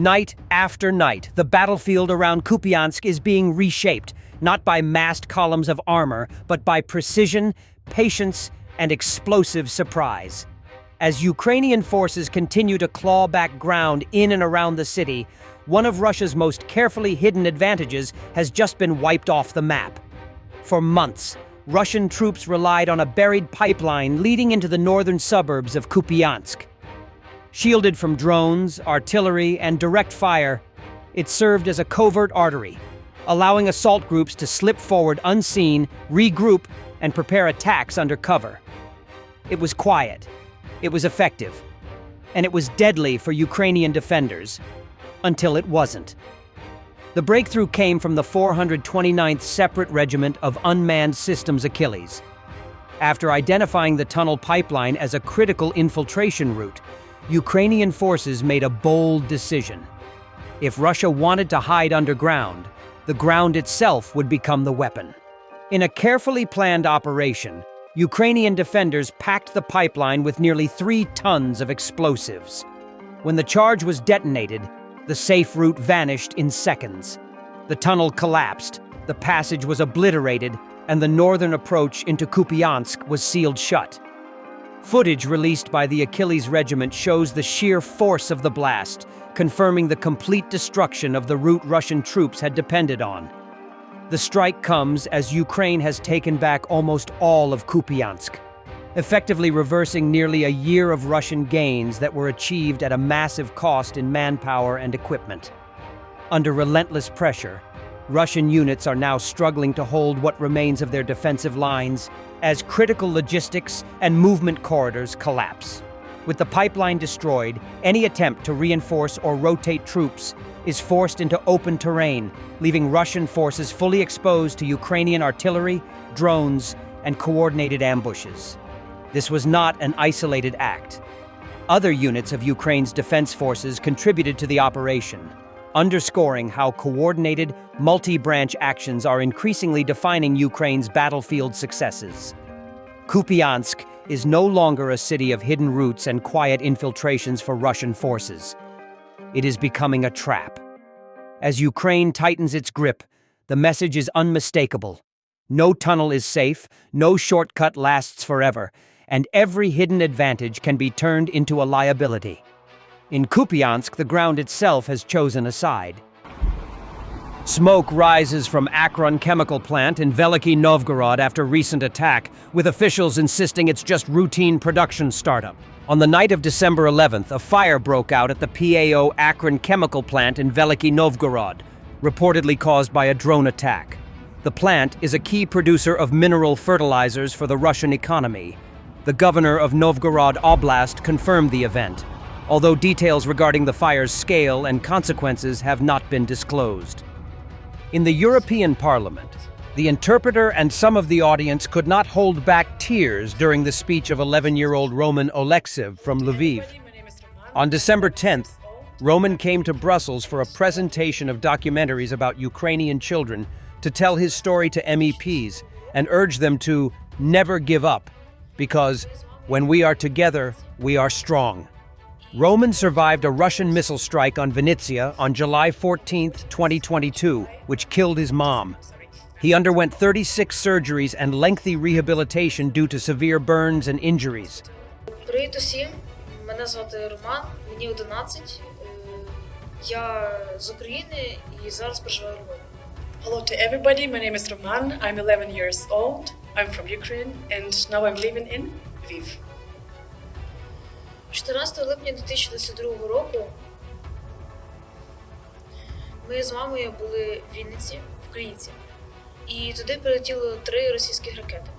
Night after night, the battlefield around Kupiansk is being reshaped, not by massed columns of armor, but by precision, patience, and explosive surprise. As Ukrainian forces continue to claw back ground in and around the city, one of Russia's most carefully hidden advantages has just been wiped off the map. For months, Russian troops relied on a buried pipeline leading into the northern suburbs of Kupiansk. Shielded from drones, artillery, and direct fire, it served as a covert artery, allowing assault groups to slip forward unseen, regroup, and prepare attacks under cover. It was quiet, it was effective, and it was deadly for Ukrainian defenders, until it wasn't. The breakthrough came from the 429th Separate Regiment of Unmanned Systems Achilles. After identifying the tunnel pipeline as a critical infiltration route, Ukrainian forces made a bold decision. If Russia wanted to hide underground, the ground itself would become the weapon. In a carefully planned operation, Ukrainian defenders packed the pipeline with nearly 3 tons of explosives. When the charge was detonated, the safe route vanished in seconds. The tunnel collapsed, the passage was obliterated, and the northern approach into Kupiansk was sealed shut. Footage released by the Achilles Regiment shows the sheer force of the blast, confirming the complete destruction of the route Russian troops had depended on. The strike comes as Ukraine has taken back almost all of Kupiansk, effectively reversing nearly a year of Russian gains that were achieved at a massive cost in manpower and equipment. Under relentless pressure, Russian units are now struggling to hold what remains of their defensive lines as critical logistics and movement corridors collapse. With the pipeline destroyed, any attempt to reinforce or rotate troops is forced into open terrain, leaving Russian forces fully exposed to Ukrainian artillery, drones, and coordinated ambushes. This was not an isolated act. Other units of Ukraine's defense forces contributed to the operation, underscoring how coordinated, multi-branch actions are increasingly defining Ukraine's battlefield successes. Kupiansk is no longer a city of hidden routes and quiet infiltrations for Russian forces. It is becoming a trap. As Ukraine tightens its grip, the message is unmistakable. No tunnel is safe, no shortcut lasts forever, and every hidden advantage can be turned into a liability. In Kupiansk, the ground itself has chosen a side. Smoke rises from Akron chemical plant in Veliky Novgorod after recent attack, with officials insisting it's just routine production startup. On the night of December 11th, a fire broke out at the PAO Akron chemical plant in Veliky Novgorod, reportedly caused by a drone attack. The plant is a key producer of mineral fertilizers for the Russian economy. The governor of Novgorod Oblast confirmed the event, although details regarding the fire's scale and consequences have not been disclosed. In the European Parliament, the interpreter and some of the audience could not hold back tears during the speech of 11-year-old Roman Oleksiv from Lviv. On December 10th, Roman came to Brussels for a presentation of documentaries about Ukrainian children to tell his story to MEPs and urge them to never give up, because when we are together, we are strong. Roman survived a Russian missile strike on Vinnytsia on July 14, 2022, which killed his mom. He underwent 36 surgeries and lengthy rehabilitation due to severe burns and injuries. Привіт усім, мене звати Роман, мені 11, я з України і зараз проживаю у Львові. Hello to everybody, my name is Roman, I'm 11 years old, I'm from Ukraine and now I'm living in Lviv. 14 липня 2022 року ми з мамою були в Вінниці, в Криївці, і туди прилетіло 3 російських ракети.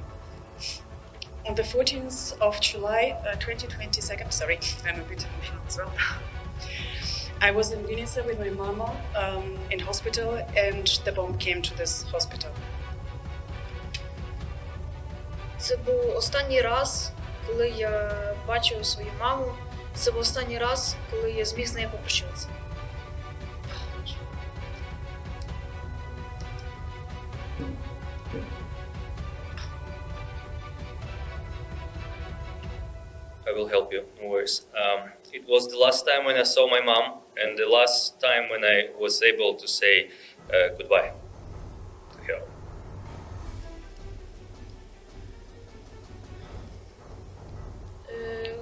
On the 14th of July 2022, sorry, I'm a bit emotional as well. I was in Vinnytsia with my mama in hospital and the bomb came to this hospital. Це був останній раз, коли я бачив свою маму. Це був останній раз, коли я зміг з нею попрощатися. will help you. No worries. It was the last time when I saw my mom, and the last time when I was able to say goodbye to her. Е,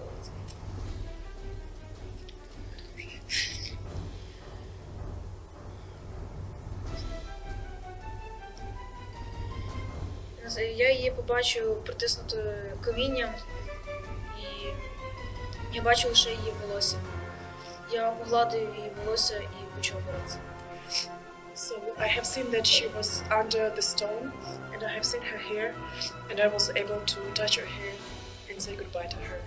Я її побачив притиснутою камінням, і я бачив лише її волосся. Я погладив її волосся і почав боротися. So I have seen that she was under the stone, and I have seen her hair, and I was able to touch her hair and say goodbye to her.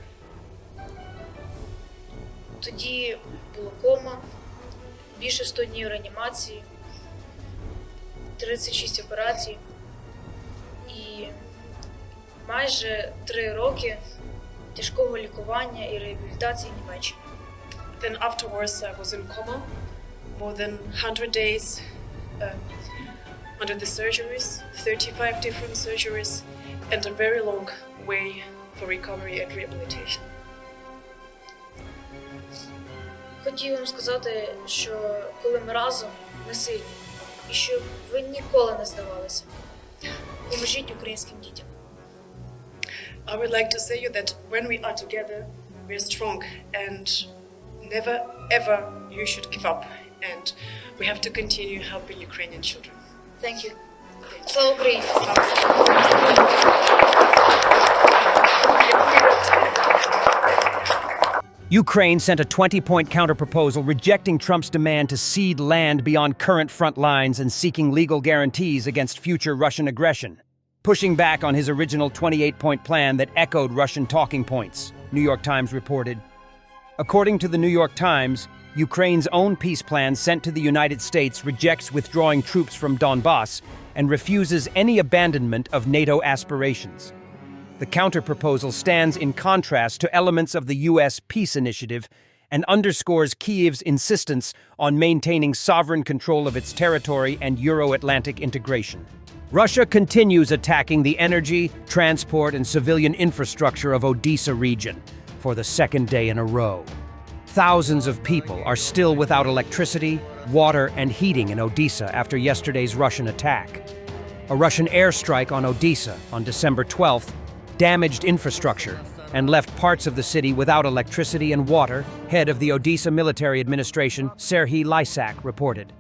Тоді була кома, більше 100 днів реанімації, 36 операцій і майже 3 роки тяжкого лікування і реабілітації в Німеччині. Then afterwards I was in coma, more than 100 days under the surgeries, 35 different surgeries, and a very long way for recovery and rehabilitation. Хотів вам сказати, що коли ми разом, ми сильні, і щоб ви ніколи не здавалися. Поможіть українським дітям. I would like to say you that when we are together, we are strong, and never ever you should give up, and we have to continue helping Ukrainian children. Thank you. Слава Україні! Ukraine sent a 20-point counterproposal rejecting Trump's demand to cede land beyond current front lines and seeking legal guarantees against future Russian aggression, pushing back on his original 28-point plan that echoed Russian talking points, New York Times reported. According to the New York Times, Ukraine's own peace plan sent to the United States rejects withdrawing troops from Donbass and refuses any abandonment of NATO aspirations. The counterproposal stands in contrast to elements of the U.S. peace initiative and underscores Kyiv's insistence on maintaining sovereign control of its territory and Euro-Atlantic integration. Russia continues attacking the energy, transport, and civilian infrastructure of Odessa region for the second day in a row. Thousands of people are still without electricity, water, and heating in Odessa after yesterday's Russian attack. A Russian airstrike on Odessa on December 12th damaged infrastructure and left parts of the city without electricity and water, head of the Odessa military administration, Serhiy Lysak, reported.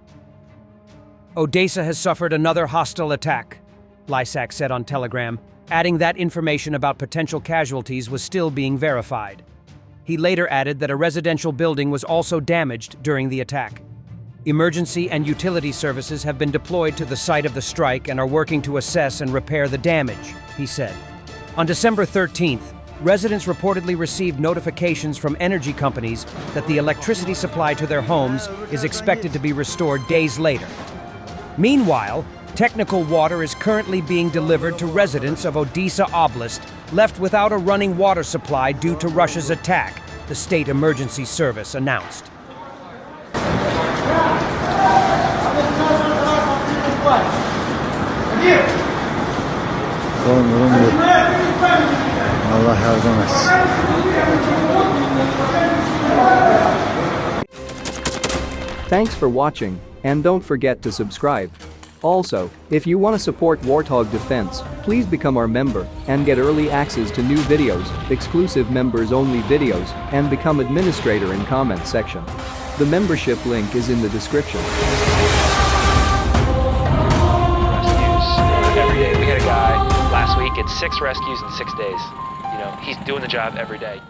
Odessa has suffered another hostile attack, Lysak said on Telegram, adding that information about potential casualties was still being verified. He later added that a residential building was also damaged during the attack. Emergency and utility services have been deployed to the site of the strike and are working to assess and repair the damage, he said. On December 13th, residents reportedly received notifications from energy companies that the electricity supply to their homes is expected to be restored days later. Meanwhile, technical water is currently being delivered to residents of Odessa Oblast left without a running water supply due to Russia's attack, the state emergency service announced. Allah yardım etsin. Thanks for watching, and don't forget to subscribe. Also, if you want to support Warthog Defense, please become our member and get early access to new videos, exclusive members-only videos, and become administrator in comments section. The membership link is in the description. Rescues every day. We had a guy last week, it's 6 rescues in 6 days. You know, he's doing the job every day.